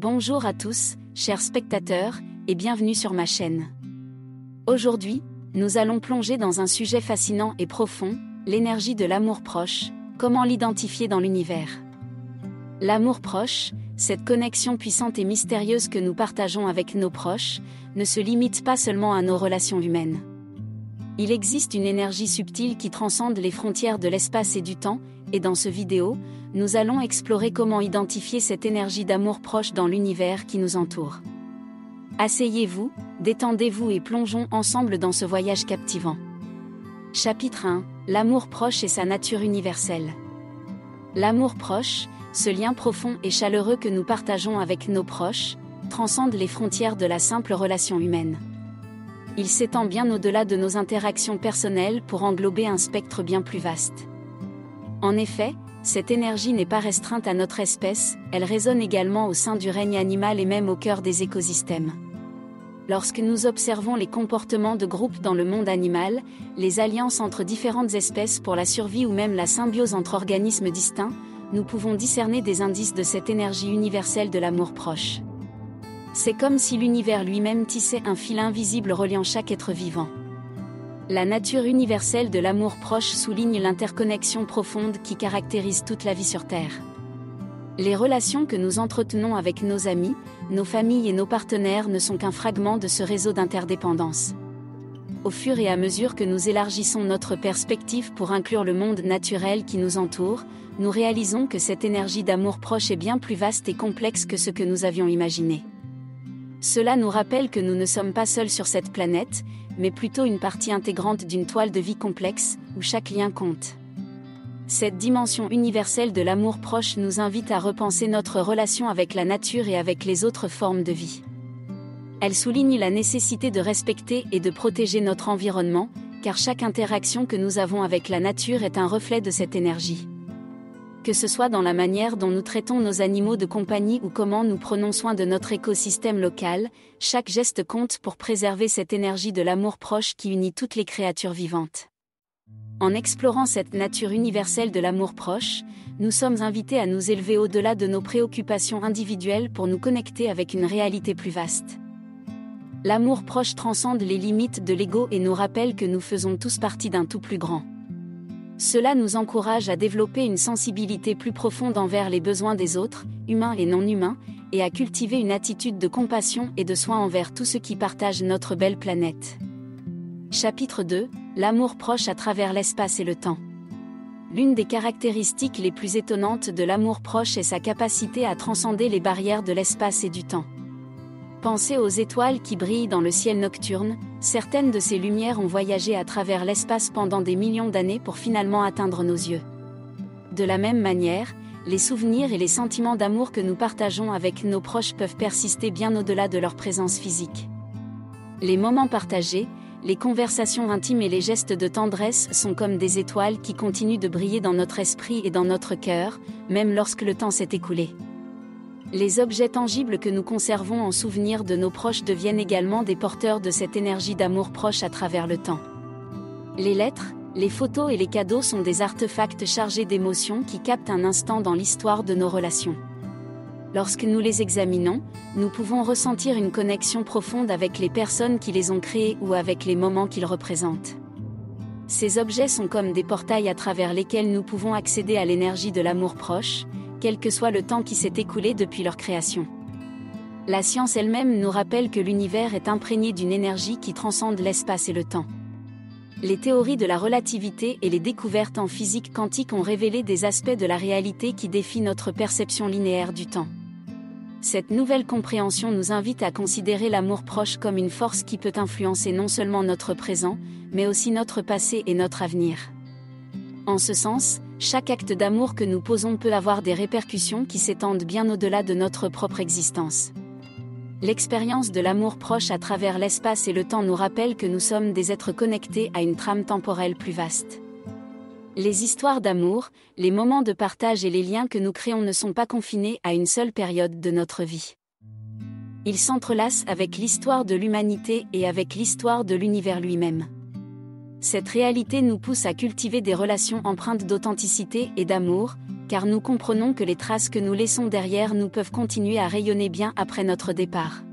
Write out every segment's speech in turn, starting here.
Bonjour à tous, chers spectateurs, et bienvenue sur ma chaîne. Aujourd'hui, nous allons plonger dans un sujet fascinant et profond, l'énergie de l'amour proche, comment l'identifier dans l'univers. L'amour proche, cette connexion puissante et mystérieuse que nous partageons avec nos proches, ne se limite pas seulement à nos relations humaines. Il existe une énergie subtile qui transcende les frontières de l'espace et du temps, et dans cette vidéo, nous allons explorer comment identifier cette énergie d'amour proche dans l'univers qui nous entoure. Asseyez-vous, détendez-vous et plongeons ensemble dans ce voyage captivant. Chapitre 1 : L'amour proche et sa nature universelle. L'amour proche, ce lien profond et chaleureux que nous partageons avec nos proches, transcende les frontières de la simple relation humaine. Il s'étend bien au-delà de nos interactions personnelles pour englober un spectre bien plus vaste. En effet, cette énergie n'est pas restreinte à notre espèce, elle résonne également au sein du règne animal et même au cœur des écosystèmes. Lorsque nous observons les comportements de groupe dans le monde animal, les alliances entre différentes espèces pour la survie ou même la symbiose entre organismes distincts, nous pouvons discerner des indices de cette énergie universelle de l'amour proche. C'est comme si l'univers lui-même tissait un fil invisible reliant chaque être vivant. La nature universelle de l'amour proche souligne l'interconnexion profonde qui caractérise toute la vie sur Terre. Les relations que nous entretenons avec nos amis, nos familles et nos partenaires ne sont qu'un fragment de ce réseau d'interdépendance. Au fur et à mesure que nous élargissons notre perspective pour inclure le monde naturel qui nous entoure, nous réalisons que cette énergie d'amour proche est bien plus vaste et complexe que ce que nous avions imaginé. Cela nous rappelle que nous ne sommes pas seuls sur cette planète, mais plutôt une partie intégrante d'une toile de vie complexe, où chaque lien compte. Cette dimension universelle de l'amour proche nous invite à repenser notre relation avec la nature et avec les autres formes de vie. Elle souligne la nécessité de respecter et de protéger notre environnement, car chaque interaction que nous avons avec la nature est un reflet de cette énergie. Que ce soit dans la manière dont nous traitons nos animaux de compagnie ou comment nous prenons soin de notre écosystème local, chaque geste compte pour préserver cette énergie de l'amour proche qui unit toutes les créatures vivantes. En explorant cette nature universelle de l'amour proche, nous sommes invités à nous élever au-delà de nos préoccupations individuelles pour nous connecter avec une réalité plus vaste. L'amour proche transcende les limites de l'ego et nous rappelle que nous faisons tous partie d'un tout plus grand. Cela nous encourage à développer une sensibilité plus profonde envers les besoins des autres, humains et non humains, et à cultiver une attitude de compassion et de soin envers tous ceux qui partagent notre belle planète. Chapitre 2 : L'amour proche à travers l'espace et le temps. L'une des caractéristiques les plus étonnantes de l'amour proche est sa capacité à transcender les barrières de l'espace et du temps. Pensez aux étoiles qui brillent dans le ciel nocturne, certaines de ces lumières ont voyagé à travers l'espace pendant des millions d'années pour finalement atteindre nos yeux. De la même manière, les souvenirs et les sentiments d'amour que nous partageons avec nos proches peuvent persister bien au-delà de leur présence physique. Les moments partagés, les conversations intimes et les gestes de tendresse sont comme des étoiles qui continuent de briller dans notre esprit et dans notre cœur, même lorsque le temps s'est écoulé. Les objets tangibles que nous conservons en souvenir de nos proches deviennent également des porteurs de cette énergie d'amour proche à travers le temps. Les lettres, les photos et les cadeaux sont des artefacts chargés d'émotions qui captent un instant dans l'histoire de nos relations. Lorsque nous les examinons, nous pouvons ressentir une connexion profonde avec les personnes qui les ont créés ou avec les moments qu'ils représentent. Ces objets sont comme des portails à travers lesquels nous pouvons accéder à l'énergie de l'amour proche, quel que soit le temps qui s'est écoulé depuis leur création. La science elle-même nous rappelle que l'univers est imprégné d'une énergie qui transcende l'espace et le temps. Les théories de la relativité et les découvertes en physique quantique ont révélé des aspects de la réalité qui défient notre perception linéaire du temps. Cette nouvelle compréhension nous invite à considérer l'amour proche comme une force qui peut influencer non seulement notre présent, mais aussi notre passé et notre avenir. En ce sens, chaque acte d'amour que nous posons peut avoir des répercussions qui s'étendent bien au-delà de notre propre existence. L'expérience de l'amour proche à travers l'espace et le temps nous rappelle que nous sommes des êtres connectés à une trame temporelle plus vaste. Les histoires d'amour, les moments de partage et les liens que nous créons ne sont pas confinés à une seule période de notre vie. Ils s'entrelacent avec l'histoire de l'humanité et avec l'histoire de l'univers lui-même. Cette réalité nous pousse à cultiver des relations empreintes d'authenticité et d'amour, car nous comprenons que les traces que nous laissons derrière nous peuvent continuer à rayonner bien après notre départ.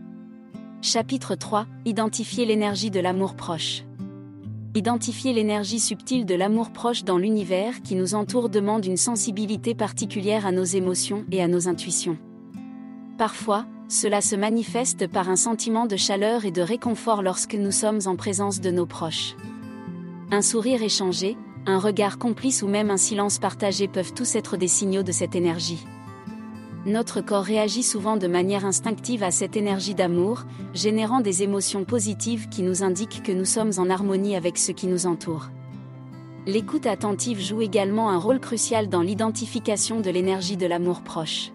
Chapitre 3. Identifier l'énergie de l'amour proche. Identifier l'énergie subtile de l'amour proche dans l'univers qui nous entoure demande une sensibilité particulière à nos émotions et à nos intuitions. Parfois, cela se manifeste par un sentiment de chaleur et de réconfort lorsque nous sommes en présence de nos proches. Un sourire échangé, un regard complice ou même un silence partagé peuvent tous être des signaux de cette énergie. Notre corps réagit souvent de manière instinctive à cette énergie d'amour, générant des émotions positives qui nous indiquent que nous sommes en harmonie avec ce qui nous entoure. L'écoute attentive joue également un rôle crucial dans l'identification de l'énergie de l'amour proche.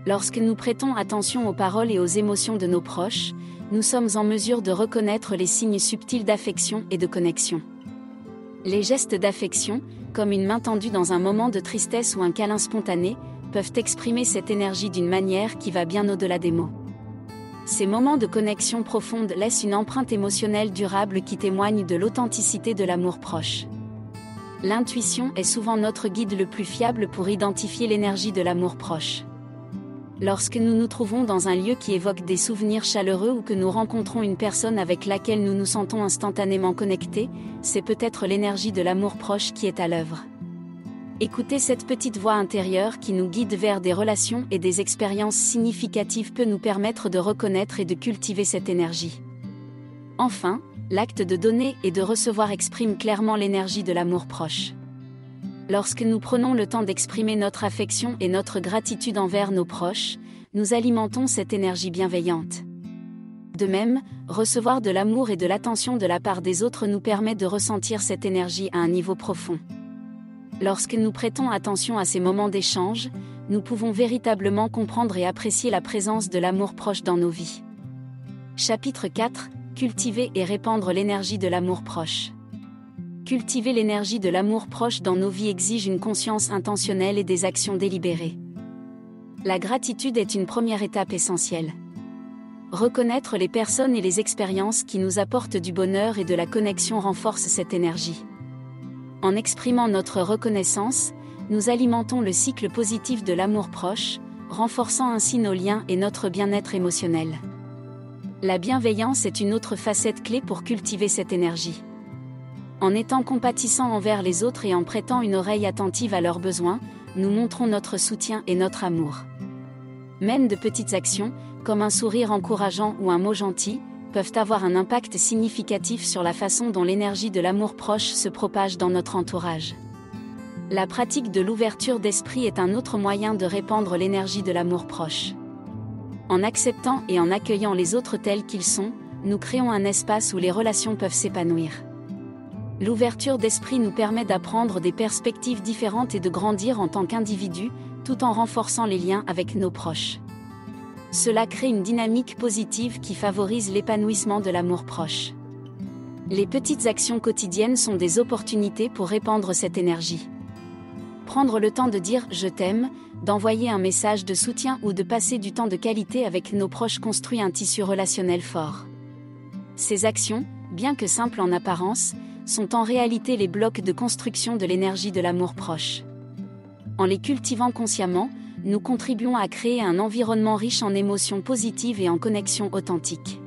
Lorsque nous prêtons attention aux paroles et aux émotions de nos proches, nous sommes en mesure de reconnaître les signes subtils d'affection et de connexion. Les gestes d'affection, comme une main tendue dans un moment de tristesse ou un câlin spontané, peuvent exprimer cette énergie d'une manière qui va bien au-delà des mots. Ces moments de connexion profonde laissent une empreinte émotionnelle durable qui témoigne de l'authenticité de l'amour proche. L'intuition est souvent notre guide le plus fiable pour identifier l'énergie de l'amour proche. Lorsque nous nous trouvons dans un lieu qui évoque des souvenirs chaleureux ou que nous rencontrons une personne avec laquelle nous nous sentons instantanément connectés, c'est peut-être l'énergie de l'amour proche qui est à l'œuvre. Écouter cette petite voix intérieure qui nous guide vers des relations et des expériences significatives peut nous permettre de reconnaître et de cultiver cette énergie. Enfin, l'acte de donner et de recevoir exprime clairement l'énergie de l'amour proche. Lorsque nous prenons le temps d'exprimer notre affection et notre gratitude envers nos proches, nous alimentons cette énergie bienveillante. De même, recevoir de l'amour et de l'attention de la part des autres nous permet de ressentir cette énergie à un niveau profond. Lorsque nous prêtons attention à ces moments d'échange, nous pouvons véritablement comprendre et apprécier la présence de l'amour proche dans nos vies. Chapitre 4. Cultiver et répandre l'énergie de l'amour proche. Cultiver l'énergie de l'amour proche dans nos vies exige une conscience intentionnelle et des actions délibérées. La gratitude est une première étape essentielle. Reconnaître les personnes et les expériences qui nous apportent du bonheur et de la connexion renforce cette énergie. En exprimant notre reconnaissance, nous alimentons le cycle positif de l'amour proche, renforçant ainsi nos liens et notre bien-être émotionnel. La bienveillance est une autre facette clé pour cultiver cette énergie. En étant compatissants envers les autres et en prêtant une oreille attentive à leurs besoins, nous montrons notre soutien et notre amour. Même de petites actions, comme un sourire encourageant ou un mot gentil, peuvent avoir un impact significatif sur la façon dont l'énergie de l'amour proche se propage dans notre entourage. La pratique de l'ouverture d'esprit est un autre moyen de répandre l'énergie de l'amour proche. En acceptant et en accueillant les autres tels qu'ils sont, nous créons un espace où les relations peuvent s'épanouir. L'ouverture d'esprit nous permet d'apprendre des perspectives différentes et de grandir en tant qu'individus, tout en renforçant les liens avec nos proches. Cela crée une dynamique positive qui favorise l'épanouissement de l'amour proche. Les petites actions quotidiennes sont des opportunités pour répandre cette énergie. Prendre le temps de dire « je t'aime », d'envoyer un message de soutien ou de passer du temps de qualité avec nos proches construit un tissu relationnel fort. Ces actions, bien que simples en apparence, sont en réalité les blocs de construction de l'énergie de l'amour proche. En les cultivant consciemment, nous contribuons à créer un environnement riche en émotions positives et en connexions authentiques.